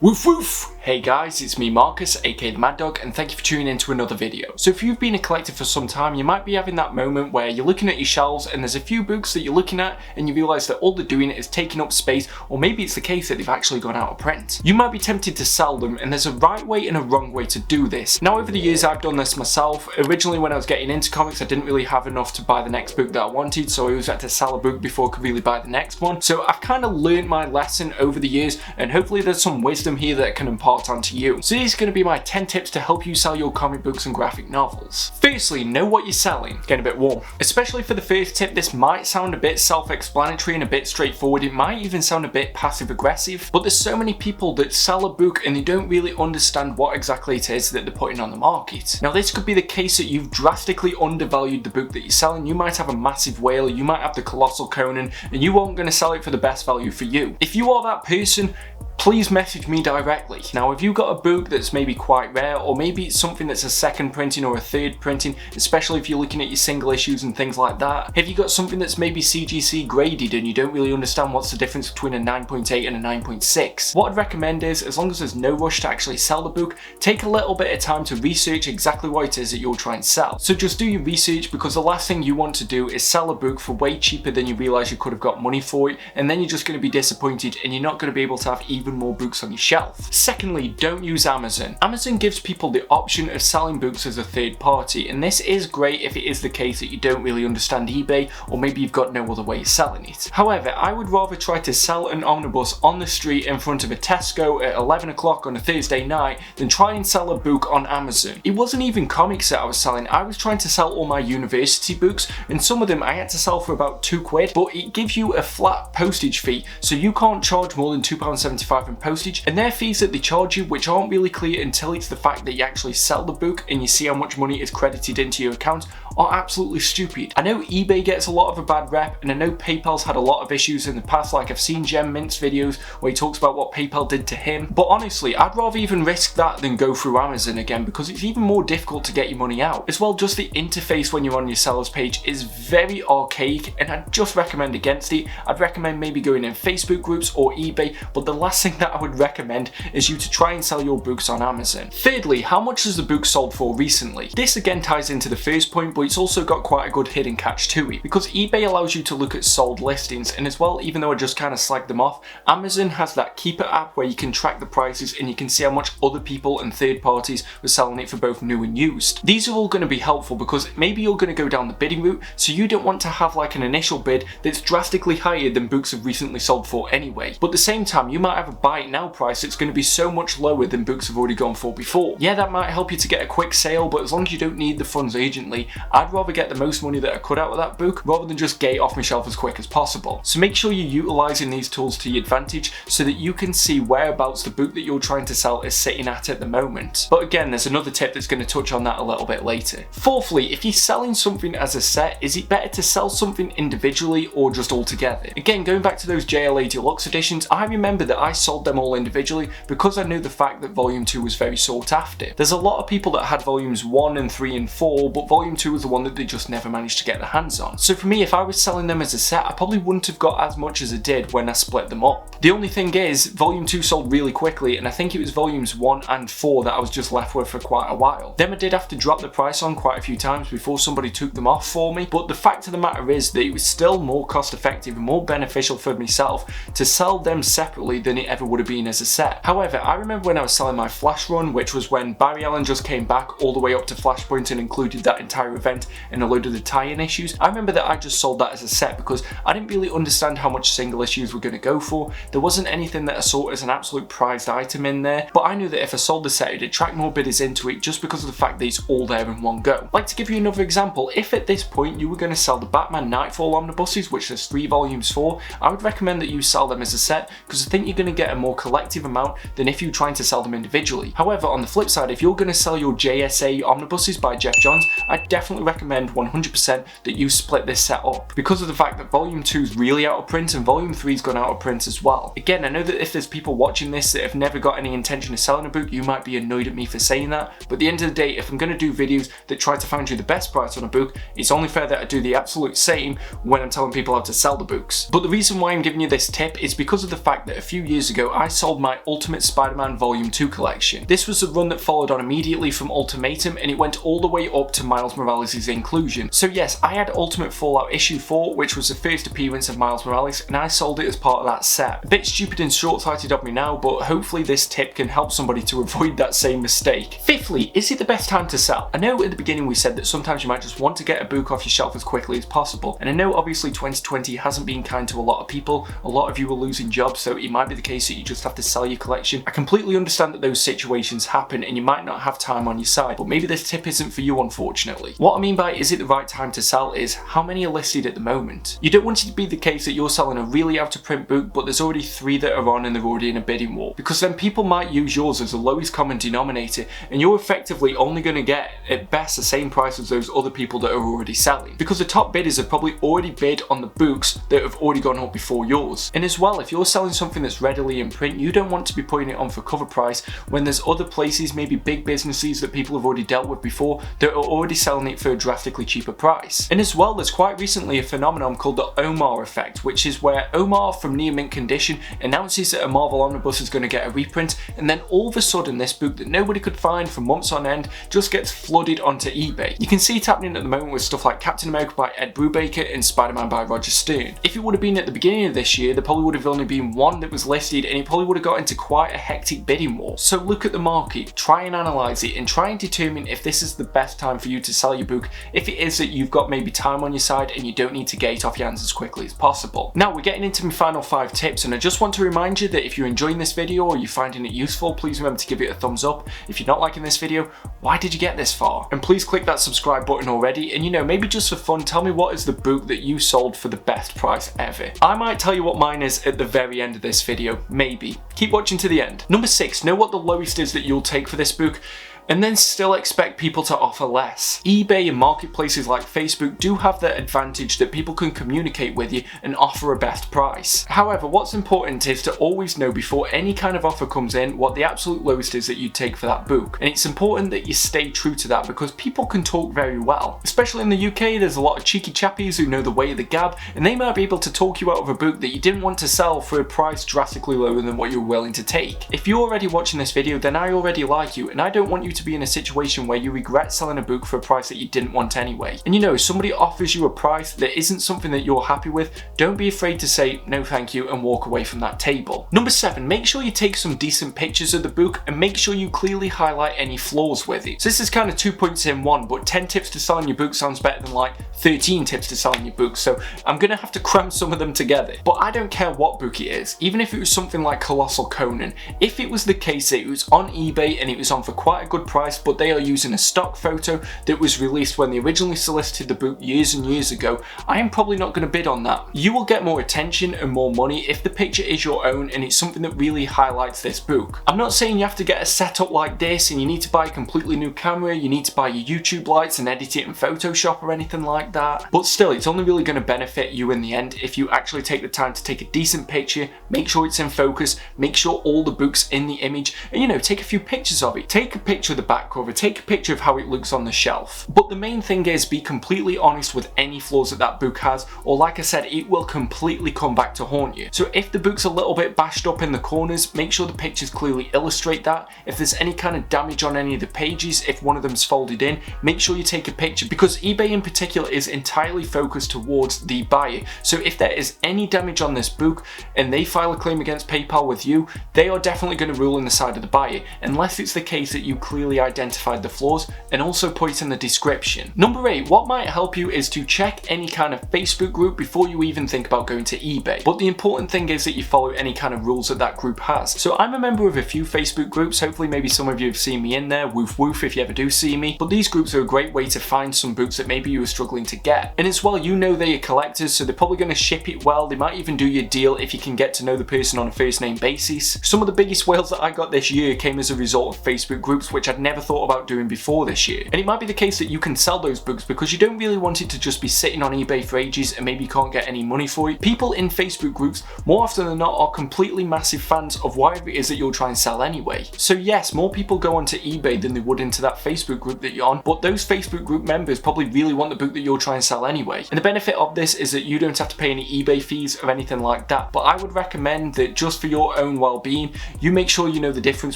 Woof woof! Hey guys, it's me Marcus, aka the Mad Dog, and thank you for tuning in to another video. So if you've been a collector for some time, you might be having that moment where you're looking at your shelves and there's a few books that you're looking at and you realise that all they're doing is taking up space, or maybe it's the case that they've actually gone out of print. You might be tempted to sell them, and there's a right way and a wrong way to do this. Now over the years I've done this myself. Originally when I was getting into comics I didn't really have enough to buy the next book that I wanted, so I always had to sell a book before I could really buy the next one. So I've kind of learned my lesson over the years, and hopefully there's some wisdom here that I can impart onto you. So these are going to be my 10 tips to help you sell your comic books and graphic novels. Firstly, know what you're selling. Getting a bit warm. Especially for the first tip, this might sound a bit self-explanatory and a bit straightforward. It might even sound a bit passive-aggressive, but there's so many people that sell a book and they don't really understand what exactly it is that they're putting on the market. Now this could be the case that you've drastically undervalued the book that you're selling. You might have a massive whale, you might have the colossal Conan, and you aren't going to sell it for the best value for you. If you are that person, please message me directly. Now if you've got a book that's maybe quite rare, or maybe it's something that's a second printing or a third printing, especially if you're looking at your single issues and things like that. Have you got something that's maybe CGC graded and you don't really understand what's the difference between a 9.8 and a 9.6? What I'd recommend is, as long as there's no rush to actually sell the book, take a little bit of time to research exactly what it is that you're trying to sell. So just do your research, because the last thing you want to do is sell a book for way cheaper than you realise you could have got money for it, and then you're just going to be disappointed and you're not going to be able to have even more books on your shelf. Secondly, don't use Amazon. Amazon gives people the option of selling books as a third party, and this is great if it is the case that you don't really understand eBay, or maybe you've got no other way of selling it. However, I would rather try to sell an omnibus on the street in front of a Tesco at 11 o'clock on a Thursday night than try and sell a book on Amazon. It wasn't even comics that I was selling. I was trying to sell all my university books, and some of them I had to sell for about £2, but it gives you a flat postage fee, so you can't charge more than £2.75 in postage, and their fees that they charge you, which aren't really clear until it's the fact that you actually sell the book and you see how much money is credited into your account, are absolutely stupid. I know eBay gets a lot of a bad rep, and I know PayPal's had a lot of issues in the past. Like I've seen Jem Mint's videos where he talks about what PayPal did to him, but honestly I'd rather even risk that than go through Amazon again, because it's even more difficult to get your money out. As well, just the interface when you're on your seller's page is very archaic, and I'd just recommend against it. I'd recommend maybe going in Facebook groups or eBay, but the last thing that I would recommend is you to try and sell your books on Amazon. Thirdly, how much has the book sold for recently? This again ties into the first point, but it's also got quite a good hidden catch to it, because eBay allows you to look at sold listings, and as well, even though I just kind of slagged them off, Amazon has that Keeper app where you can track the prices and you can see how much other people and third parties were selling it for both new and used. These are all going to be helpful because maybe you're going to go down the bidding route, so you don't want to have like an initial bid that's drastically higher than books have recently sold for anyway. But at the same time, you might have a buy it now price that's going to be so much lower than books have already gone for before. Yeah, that might help you to get a quick sale, but as long as you don't need the funds urgently, I'd rather get the most money that I could out of that book rather than just get it off my shelf as quick as possible. So make sure you're utilising these tools to your advantage so that you can see whereabouts the book that you're trying to sell is sitting at the moment. But again, there's another tip that's going to touch on that a little bit later. Fourthly, if you're selling something as a set, is it better to sell something individually or just all together? Again, going back to those JLA Deluxe editions, I remember that I sold them all individually because I knew the fact that volume 2 was very sought after. There's a lot of people that had volumes 1 and 3 and 4, but volume 2 was the one that they just never managed to get their hands on. So for me, if I was selling them as a set, I probably wouldn't have got as much as I did when I split them up. The only thing is, volume 2 sold really quickly, and I think it was volumes 1 and 4 that I was just left with for quite a while. Then I did have to drop the price on quite a few times before somebody took them off for me, but the fact of the matter is that it was still more cost effective and more beneficial for myself to sell them separately than it ever would have been as a set. However, I remember when I was selling my Flash run, which was when Barry Allen just came back all the way up to Flashpoint and included that entire event and a load of the tie-in issues. I remember that I just sold that as a set because I didn't really understand how much single issues were going to go for. There wasn't anything that I saw as an absolute prized item in there, but I knew that if I sold the set, it'd attract more bidders into it just because of the fact that it's all there in one go. Like, to give you another example, if at this point you were going to sell the Batman Nightfall omnibuses, which there's 3 volumes for, I would recommend that you sell them as a set because I think you're going to get a more collective amount than if you're trying to sell them individually. However, on the flip side, if you're going to sell your JSA omnibuses by Jeff Johns, I definitely recommend 100% that you split this set up because of the fact that volume 2 is really out of print and volume 3's gone out of print as well. Again, I know that if there's people watching this that have never got any intention of selling a book, you might be annoyed at me for saying that, but at the end of the day, if I'm going to do videos that try to find you the best price on a book, it's only fair that I do the absolute same when I'm telling people how to sell the books. But the reason why I'm giving you this tip is because of the fact that a few years ago I sold my Ultimate Spider-Man Volume 2 collection. This was the run that followed on immediately from Ultimatum, and it went all the way up to Miles Morales' inclusion. So yes, I had Ultimate Fallout issue 4, which was the first appearance of Miles Morales, and I sold it as part of that set. A bit stupid and short-sighted of me now, but hopefully this tip can help somebody to avoid that same mistake. Fifthly, is it the best time to sell? I know at the beginning we said that sometimes you might just want to get a book off your shelf as quickly as possible, and I know obviously 2020 hasn't been kind to a lot of people. A lot of you are losing jobs, so it might be the case that you just have to sell your collection. I completely understand that those situations happen and you might not have time on your side, but maybe this tip isn't for you, unfortunately. What I mean by is it the right time to sell is how many are listed at the moment. You don't want it to be the case that you're selling a really out of print book but there's already 3 that are on and they're already in a bidding war, because then people might use yours as the lowest common denominator and you're effectively only going to get at best the same price as those other people that are already selling, because the top bidders have probably already bid on the books that have already gone up before yours. And as well, if you're selling something that's readily in print, you don't want to be putting it on for cover price when there's other places, maybe big businesses that people have already dealt with before, that are already selling it for a drastically cheaper price. And as well, there's quite recently a phenomenon called the Omar effect, which is where Omar from Near Mint Condition announces that a Marvel Omnibus is going to get a reprint, and then all of a sudden this book that nobody could find for months on end just gets flooded onto eBay. You can see it happening at the moment with stuff like Captain America by Ed Brubaker and Spider-Man by Roger Stern. If it would have been at the beginning of this year, there probably would have only been one that was listed and it probably would have got into quite a hectic bidding war. So look at the market, try and analyse it, and try and determine if this is the best time for you to sell your book, if it is that you've got maybe time on your side and you don't need to get it off your hands as quickly as possible. Now we're getting into my final 5 tips, and I just want to remind you that if you're enjoying this video or you're finding it useful, please remember to give it a thumbs up. If you're not liking this video, why did you get this far? And please click that subscribe button already, and maybe just for fun, tell me what is the book that you sold for the best price ever. I might tell you what mine is at the very end of this video, maybe. Keep watching to the end. Number 6, know what the lowest is that you'll take for this book, and then still expect people to offer less. eBay and marketplaces like Facebook do have the advantage that people can communicate with you and offer a best price. However, what's important is to always know before any kind of offer comes in what the absolute lowest is that you take for that book. And it's important that you stay true to that because people can talk very well. Especially in the UK, there's a lot of cheeky chappies who know the way of the gab, and they might be able to talk you out of a book that you didn't want to sell for a price drastically lower than what you're willing to take. If you're already watching this video, then I already like you, and I don't want you to be in a situation where you regret selling a book for a price that you didn't want anyway. And if somebody offers you a price that isn't something that you're happy with, don't be afraid to say no thank you and walk away from that table. Number 7, make sure you take some decent pictures of the book and make sure you clearly highlight any flaws with it. So this is kind of 2 points in one, but 10 tips to selling your book sounds better than like 13 tips to selling your book, so I'm gonna have to cram some of them together. But I don't care what book it is, even if it was something like Colossal Conan. If it was the case that it was on eBay and it was on for quite a good price, but they are using a stock photo that was released when they originally solicited the book years and years ago, I am probably not going to bid on that. You will get more attention and more money if the picture is your own and it's something that really highlights this book. I'm not saying you have to get a setup like this and you need to buy a completely new camera, you need to buy your YouTube lights and edit it in Photoshop or anything like that, but still it's only really going to benefit you in the end if you actually take the time to take a decent picture, make sure it's in focus, make sure all the book's in the image, and take a few pictures of it. Take a picture of the back cover, take a picture of how it looks on the shelf. But the main thing is be completely honest with any flaws that book has, or like I said, it will completely come back to haunt you. So if the book's a little bit bashed up in the corners, make sure the pictures clearly illustrate that. If there's any kind of damage on any of the pages, if one of them's folded in, make sure you take a picture, because eBay in particular is entirely focused towards the buyer. So if there is any damage on this book and they file a claim against PayPal with you, they are definitely going to rule on the side of the buyer, unless it's the case that you clearly identified the flaws and also put it in the description. Number 8, what might help you is to check any kind of Facebook group before you even think about going to eBay. But the important thing is that you follow any kind of rules that group has. So I'm a member of a few Facebook groups, hopefully maybe some of you have seen me in there, woof woof if you ever do see me, but these groups are a great way to find some books that maybe you were struggling to get. And as well, they're collectors, so they're probably going to ship it well, they might even do your deal if you can get to know the person on a first name basis. Some of the biggest whales that I got this year came as a result of Facebook groups, which I I'd never thought about doing before this year. And it might be the case that you can sell those books because you don't really want it to just be sitting on eBay for ages and maybe you can't get any money for it. People in Facebook groups, more often than not, are completely massive fans of whatever it is that you'll try and sell anyway. So yes, more people go onto eBay than they would into that Facebook group that you're on, but those Facebook group members probably really want the book that you'll try and sell anyway. And the benefit of this is that you don't have to pay any eBay fees or anything like that, but I would recommend that just for your own well-being, you make sure you know the difference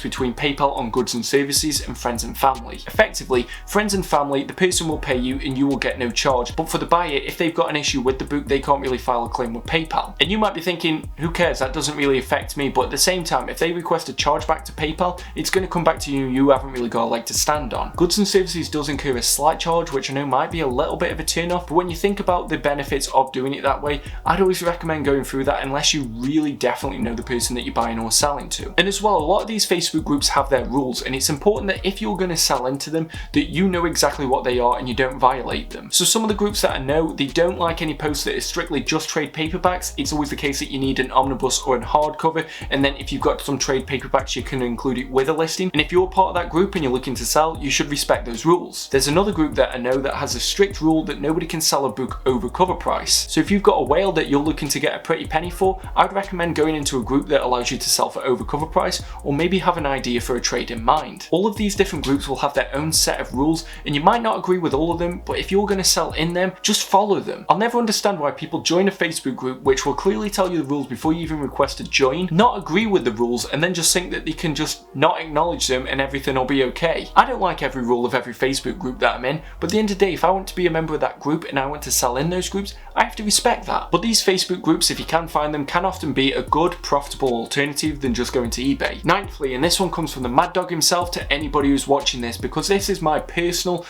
between PayPal on goods and services and friends and family. Effectively, friends and family, the person will pay you and you will get no charge, but for the buyer, if they've got an issue with the book, they can't really file a claim with PayPal. And you might be thinking, who cares, that doesn't really affect me, but at the same time, if they request a chargeback to PayPal, it's going to come back to you and you haven't really got a leg to stand on. Goods and services does incur a slight charge, which I know might be a little bit of a turn off, but when you think about the benefits of doing it that way, I'd always recommend going through that unless you really definitely know the person that you're buying or selling to. And as well, a lot of these Facebook groups have their rules, and it's important that if you're going to sell into them, that you know exactly what they are and you don't violate them. So some of the groups that I know, they don't like any posts that is strictly just trade paperbacks. It's always the case that you need an omnibus or a hardcover, and then if you've got some trade paperbacks, you can include it with a listing. And if you're part of that group and you're looking to sell, you should respect those rules. There's another group that I know that has a strict rule that nobody can sell a book over cover price. So if you've got a whale that you're looking to get a pretty penny for, I'd recommend going into a group that allows you to sell for over cover price, or maybe have an idea for a trade in mind. All of these different groups will have their own set of rules, and you might not agree with all of them, but if you're going to sell in them, just follow them. I'll never understand why people join a Facebook group which will clearly tell you the rules before you even request to join, not agree with the rules, and then just think that they can just not acknowledge them and everything will be okay. I don't like every rule of every Facebook group that I'm in, but at the end of the day, if I want to be a member of that group and I want to sell in those groups, I have to respect that. But these Facebook groups, if you can find them, can often be a good, profitable alternative than just going to eBay. Ninthly, and this one comes from the Mad Dog himself to anybody who's watching this, because this is my personal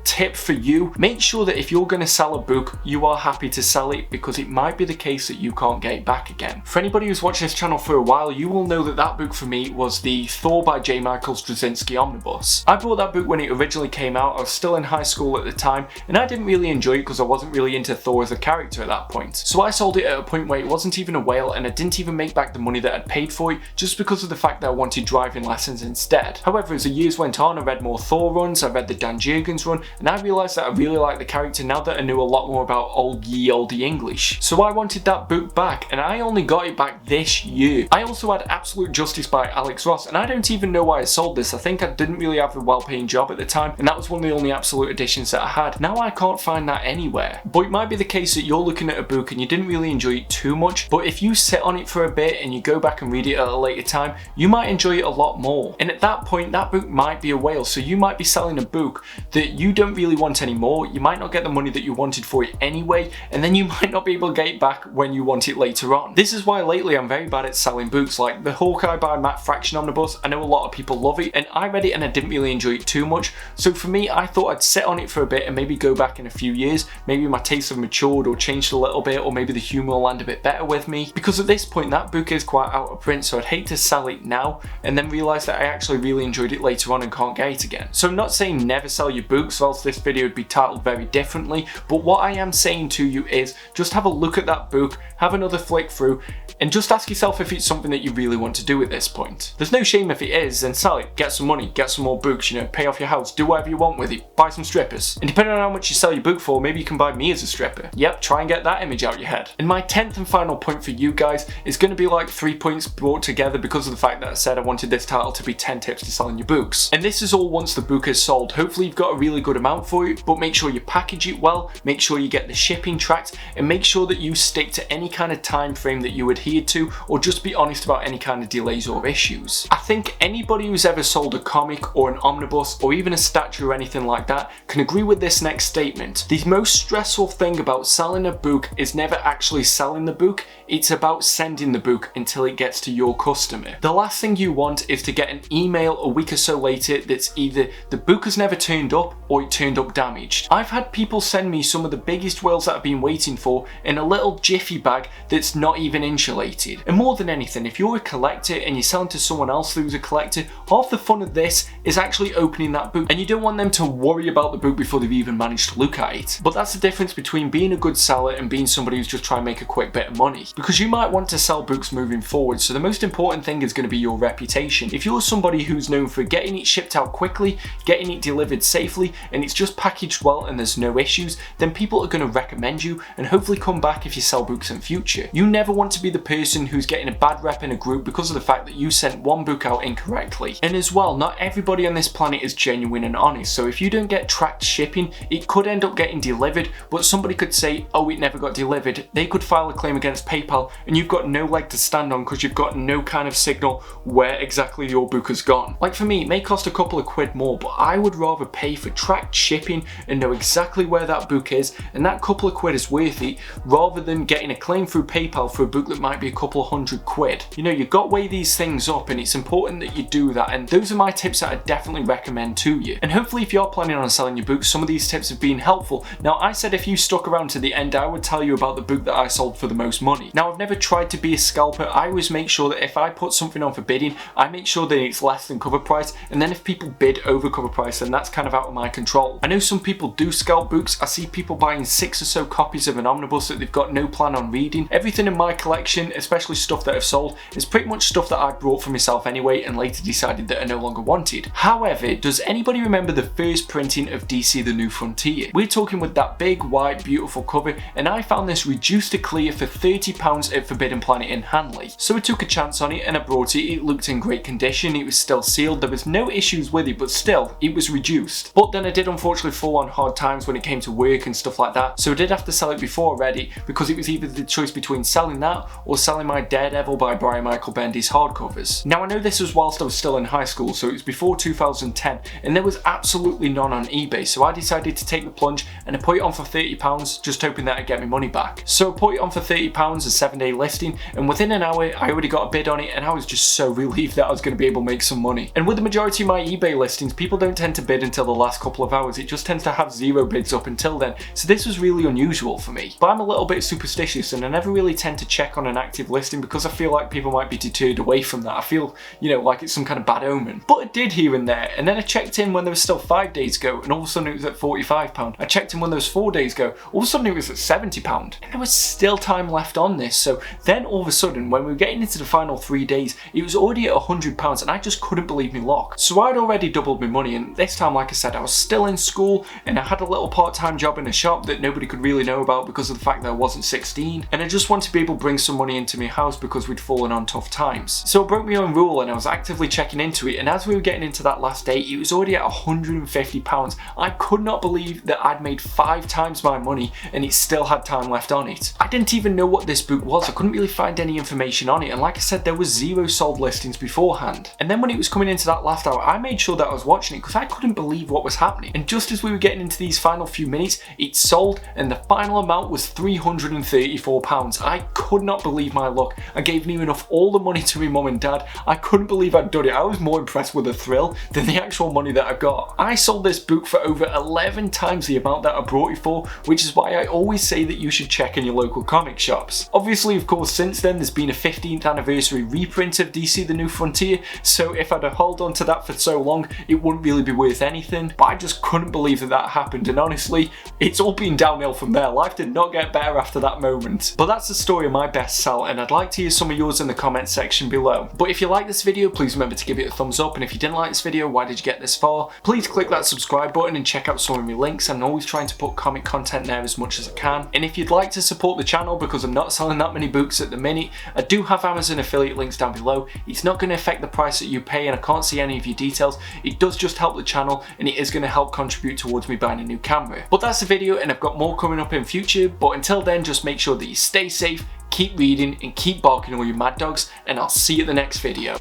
tip for you. Make sure that if you're going to sell a book, you are happy to sell it, because it might be the case that you can't get it back again. For anybody who's watched this channel for a while, you will know that that book for me was the Thor by J. Michael Straczynski omnibus. I bought that book when it originally came out. I was still in high school at the time, and I didn't really enjoy it because I wasn't really into Thor as a character at that point. So I sold it at a point where it wasn't even a whale, and I didn't even make back the money that I'd paid for it, just because of the fact that I wanted driving lessons instead. However, as the years went on, I read more Thor runs, I read the Dan Jurgens run, and I realised that I really liked the character now that I knew a lot more about old ye olde English. So I wanted that book back, and I only got it back this year. I also had Absolute Justice by Alex Ross, and I don't even know why I sold this. I think I didn't really have a well-paying job at the time, and that was one of the only Absolute editions that I had. Now I can't find that anywhere. But it might be the case that you're looking at a book and you didn't really enjoy it too much, but if you sit on it for a bit and you go back and read it at a later time, you might enjoy it a lot more. And at that point, that book might be a whale, so you might be selling a book that you don't really want anymore. You might not get the money that you wanted for it anyway, and then you might not be able to get it back when you want it later on. This is why lately I'm very bad at selling books, like the Hawkeye by Matt Fraction omnibus. I know a lot of people love it, and I read it and I didn't really enjoy it too much. So for me, I thought I'd sit on it for a bit and maybe go back in a few years. Maybe my tastes have matured or changed a little bit, or maybe the humour will land a bit better with me. Because at this point, that book is quite out of print, so I'd hate to sell it now and then realise that I actually really enjoyed it later on and can't get it again. So I'm not saying never sell your books, or else this video would be titled very differently, but what I am saying to you is just have a look at that book, have another flick through, and just ask yourself if it's something that you really want to do at this point. There's no shame if it is, then sell it, get some money, get some more books, pay off your house, do whatever you want with it, buy some strippers. And depending on how much you sell your book for, maybe you can buy me as a stripper. Yep, try and get that image out your head. And my 10th and final point for you guys is going to be like 3 points brought together because of the fact that I said I wanted this title to be 10 tips to selling your books. And this is all once the book is sold. Hopefully you've got a really good amount for it, but make sure you package it well, make sure you get the shipping tracked, and make sure that you stick to any kind of time frame that you adhere to, or just be honest about any kind of delays or issues. I think anybody who's ever sold a comic or an omnibus or even a statue or anything like that can agree with this next statement. The most stressful thing about selling a book is never actually selling the book, it's about sending the book until it gets to your customer. The last thing you want is to get an email a week or so later that's either the book has never turned up or it turned up damaged. I've had people send me some of the biggest whales that I've been waiting for in a little jiffy bag that's not even insulated. And more than anything, if you're a collector and you're selling to someone else who's a collector, half the fun of this is actually opening that book, and you don't want them to worry about the book before they've even managed to look at it. But that's the difference between being a good seller and being somebody who's just trying to make a quick bit of money, because you might want to sell books moving forward, so the most important thing is going to be your reputation. If you're somebody who's who's known for getting it shipped out quickly, getting it delivered safely, and it's just packaged well and there's no issues, then people are going to recommend you and hopefully come back if you sell books in future. You never want to be the person who's getting a bad rep in a group because of the fact that you sent one book out incorrectly. And as well, not everybody on this planet is genuine and honest, so if you don't get tracked shipping, it could end up getting delivered, but somebody could say, oh, it never got delivered. They could file a claim against PayPal and you've got no leg to stand on because you've got no kind of signal where exactly your book has gone. Like for me, it may cost a couple of quid more, but I would rather pay for tracked shipping and know exactly where that book is, and that couple of quid is worth it, rather than getting a claim through PayPal for a book that might be a couple of £100. You know, you've got to weigh these things up, and it's important that you do that, and those are my tips that I definitely recommend to you. And hopefully if you're planning on selling your books, some of these tips have been helpful. Now, I said if you stuck around to the end, I would tell you about the book that I sold for the most money. Now, I've never tried to be a scalper. I always make sure that if I put something on for bidding, I make sure that it's less than cover price, and then if people bid over cover price, then that's kind of out of my control. I know some people do scalp books. I see people buying 6 or so copies of an omnibus that they've got no plan on reading. Everything in my collection, especially stuff that I've sold, is pretty much stuff that I brought for myself anyway and later decided that I no longer wanted. However, does anybody remember the first printing of DC The New Frontier? We're talking with that big, white, beautiful cover, and I found this reduced to clear for £30 at Forbidden Planet in Hanley. So I took a chance on it and I brought it. It looked in great condition, it was still sealed, there was no issues with it, but still, it was reduced. But then I did unfortunately fall on hard times when it came to work and stuff like that, so I did have to sell it before already, because it was either the choice between selling that or selling my Daredevil by Brian Michael Bendis hardcovers. Now I know this was whilst I was still in high school, so it was before 2010, and there was absolutely none on eBay, so I decided to take the plunge and I put it on for £30, just hoping that I'd get my money back. So I put it on for £30, a 7-day listing, and within an hour I already got a bid on it, and I was just so relieved that I was going to be able to make some money. And with the majority of my eBay listings, people don't tend to bid until the last couple of hours. It just tends to have 0 bids up until then, so this was really unusual for me. But I'm a little bit superstitious and I never really tend to check on an active listing because I feel like people might be deterred away from that. I feel, you know, like it's some kind of bad omen. But I did here and there, and then I checked in when there was still 5 days ago and all of a sudden it was at £45. I checked in when there was 4 days ago, all of a sudden it was at £70, and there was still time left on this. So then all of a sudden, when we were getting into the final 3 days, it was already at £100 and I just couldn't believe me luck. So I'd already doubled my money, and this time, like I said, I was still in school and I had a little part-time job in a shop that nobody could really know about because of the fact that I wasn't 16, and I just wanted to be able to bring some money into my house because we'd fallen on tough times. So I broke my own rule and I was actively checking into it, and as we were getting into that last day, it was already at £150. I could not believe that I'd made 5 times my money and it still had time left on it. I didn't even know what this book was. I couldn't really find any information on it, and like I said, there was 0 sold listings beforehand. And then when it was coming into that last hour, I made sure that I was watching it because I couldn't believe what was happening. And just as we were getting into these final few minutes, it sold and the final amount was £334. I could not believe my luck. I gave near enough all the money to my mum and dad. I couldn't believe I'd done it. I was more impressed with the thrill than the actual money that I got. I sold this book for over 11 times the amount that I brought it for, which is why I always say that you should check in your local comic shops. Obviously, of course, since then there's been a 15th anniversary reprint of DC The New Frontier, so if I'd have held on to that for so long, it wouldn't really be worth anything, but I just couldn't believe that that happened, and honestly, it's all been downhill from there. Life did not get better after that moment. But that's the story of my best sell, and I'd like to hear some of yours in the comments section below. But if you like this video, please remember to give it a thumbs up, and if you didn't like this video, why did you get this far? Please click that subscribe button and check out some of my links. I'm always trying to put comic content there as much as I can. And if you'd like to support the channel, because I'm not selling that many books at the minute, I do have Amazon affiliate links down below. It's not going to affect the price that you pay, and I can't see any of your details. It does just help the channel, and it is going to help contribute towards me buying a new camera. But that's the video, and I've got more coming up in future. But until then, just make sure that you stay safe, keep reading, and keep barking all you mad dogs, and I'll see you at the next video.